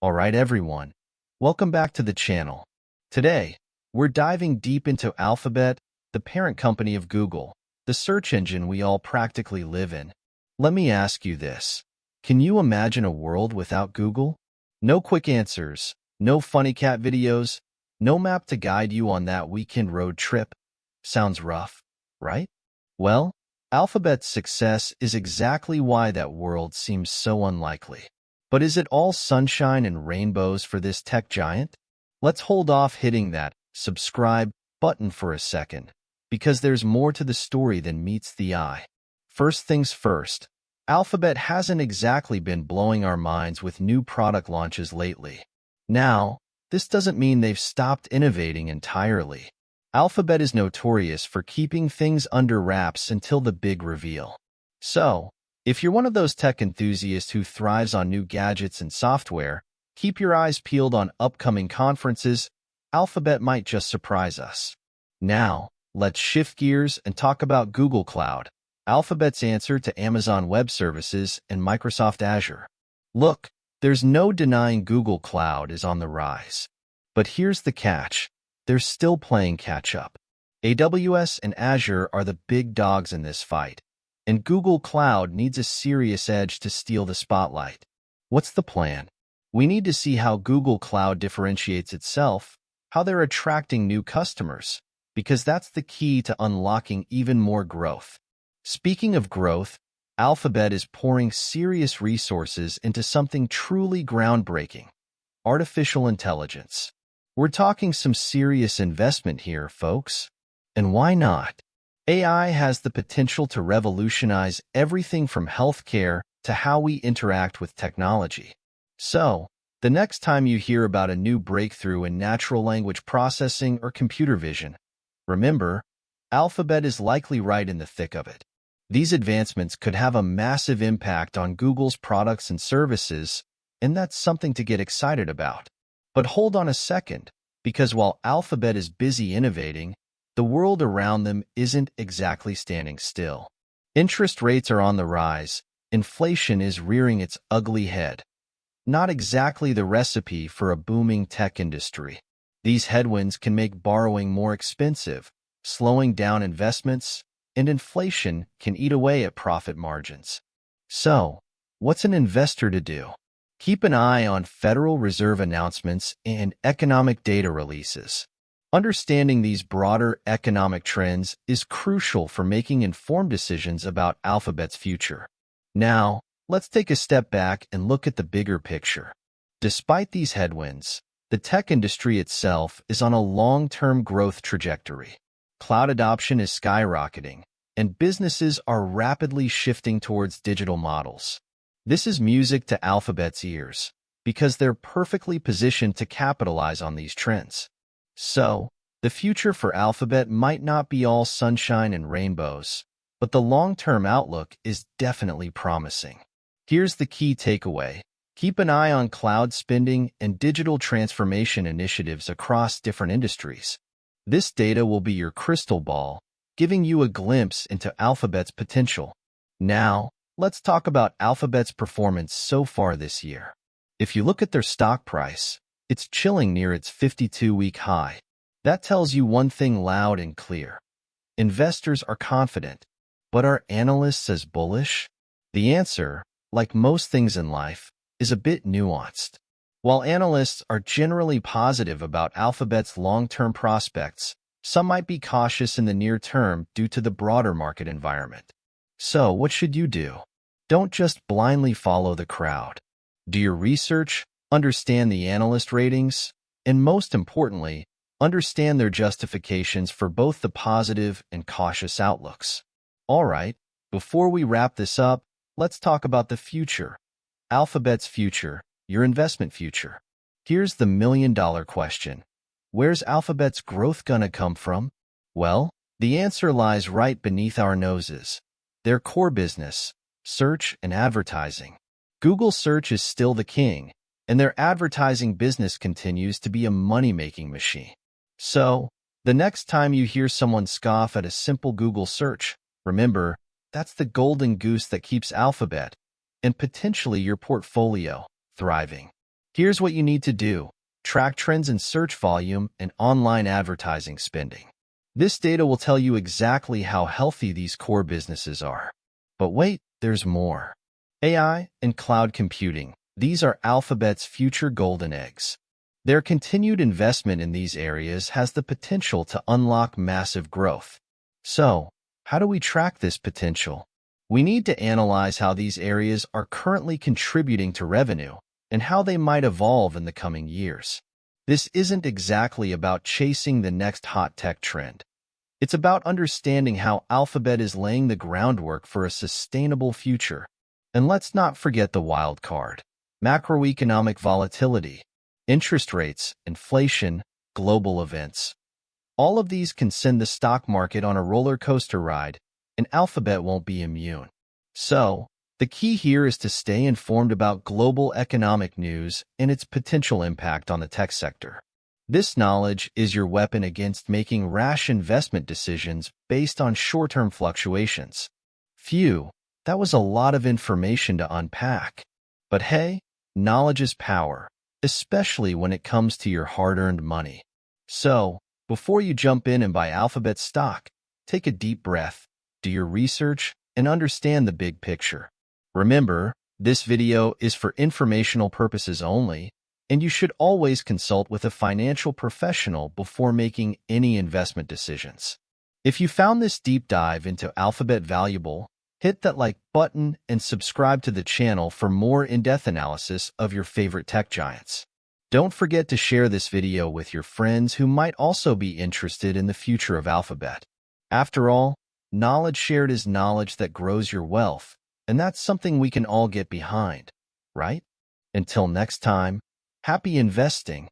Alright everyone, welcome back to the channel. Today, we're diving deep into Alphabet, the parent company of Google, the search engine we all practically live in. Let me ask you this. Can you imagine a world without Google? No quick answers, no funny cat videos, no map to guide you on that weekend road trip. Sounds rough, right? Well, Alphabet's success is exactly why that world seems so unlikely. But is it all sunshine and rainbows for this tech giant? Let's hold off hitting that subscribe button for a second, because there's more to the story than meets the eye. First things first, Alphabet hasn't exactly been blowing our minds with new product launches lately. Now, this doesn't mean they've stopped innovating entirely. Alphabet is notorious for keeping things under wraps until the big reveal. So, if you're one of those tech enthusiasts who thrives on new gadgets and software, keep your eyes peeled on upcoming conferences. Alphabet might just surprise us. Now, let's shift gears and talk about Google Cloud, Alphabet's answer to Amazon Web Services and Microsoft Azure. Look, there's no denying Google Cloud is on the rise. But here's the catch. They're still playing catch-up. AWS and Azure are the big dogs in this fight, and Google Cloud needs a serious edge to steal the spotlight. What's the plan? We need to see how Google Cloud differentiates itself, how they're attracting new customers, because that's the key to unlocking even more growth. Speaking of growth, Alphabet is pouring serious resources into something truly groundbreaking: artificial intelligence. We're talking some serious investment here, folks. And why not? AI has the potential to revolutionize everything from healthcare to how we interact with technology. So, the next time you hear about a new breakthrough in natural language processing or computer vision, remember, Alphabet is likely right in the thick of it. These advancements could have a massive impact on Google's products and services, and that's something to get excited about. But hold on a second, because while Alphabet is busy innovating, the world around them isn't exactly standing still. Interest rates are on the rise. Inflation is rearing its ugly head. Not exactly the recipe for a booming tech industry. These headwinds can make borrowing more expensive, slowing down investments, and inflation can eat away at profit margins. So, what's an investor to do? Keep an eye on Federal Reserve announcements and economic data releases. Understanding these broader economic trends is crucial for making informed decisions about Alphabet's future. Now, let's take a step back and look at the bigger picture. Despite these headwinds, the tech industry itself is on a long-term growth trajectory. Cloud adoption is skyrocketing, and businesses are rapidly shifting towards digital models. This is music to Alphabet's ears, because they're perfectly positioned to capitalize on these trends. So, the future for Alphabet might not be all sunshine and rainbows, but the long-term outlook is definitely promising. Here's the key takeaway. Keep an eye on cloud spending and digital transformation initiatives across different industries. This data will be your crystal ball, giving you a glimpse into Alphabet's potential. Now, let's talk about Alphabet's performance so far this year. If you look at their stock price, it's chilling near its 52-week high. That tells you one thing loud and clear. Investors are confident, but are analysts as bullish? The answer, like most things in life, is a bit nuanced. While analysts are generally positive about Alphabet's long-term prospects, some might be cautious in the near term due to the broader market environment. So, what should you do? Don't just blindly follow the crowd. Do your research, understand the analyst ratings, and most importantly, understand their justifications for both the positive and cautious outlooks. All right, before we wrap this up, let's talk about the future. Alphabet's future, your investment future. Here's the million-dollar question. Where's Alphabet's growth gonna come from? Well, the answer lies right beneath our noses. Their core business, search and advertising. Google Search is still the king, and their advertising business continues to be a money-making machine. So, the next time you hear someone scoff at a simple Google search, remember, that's the golden goose that keeps Alphabet, and potentially your portfolio, thriving. Here's what you need to do. Track trends in search volume and online advertising spending. This data will tell you exactly how healthy these core businesses are. But wait, there's more. AI and cloud computing. These are Alphabet's future golden eggs. Their continued investment in these areas has the potential to unlock massive growth. So, how do we track this potential? We need to analyze how these areas are currently contributing to revenue and how they might evolve in the coming years. This isn't exactly about chasing the next hot tech trend. It's about understanding how Alphabet is laying the groundwork for a sustainable future. And let's not forget the wild card: macroeconomic volatility, interest rates, inflation, global events. All of these can send the stock market on a roller coaster ride, and Alphabet won't be immune. So, the key here is to stay informed about global economic news and its potential impact on the tech sector. This knowledge is your weapon against making rash investment decisions based on short-term fluctuations. Phew, that was a lot of information to unpack. But hey, knowledge is power, especially when it comes to your hard-earned money. So, before you jump in and buy Alphabet stock, take a deep breath, do your research, and understand the big picture. Remember, this video is for informational purposes only, and you should always consult with a financial professional before making any investment decisions. If you found this deep dive into Alphabet valuable, hit that like button and subscribe to the channel for more in-depth analysis of your favorite tech giants. Don't forget to share this video with your friends who might also be interested in the future of Alphabet. After all, knowledge shared is knowledge that grows your wealth, and that's something we can all get behind, right? Until next time, happy investing.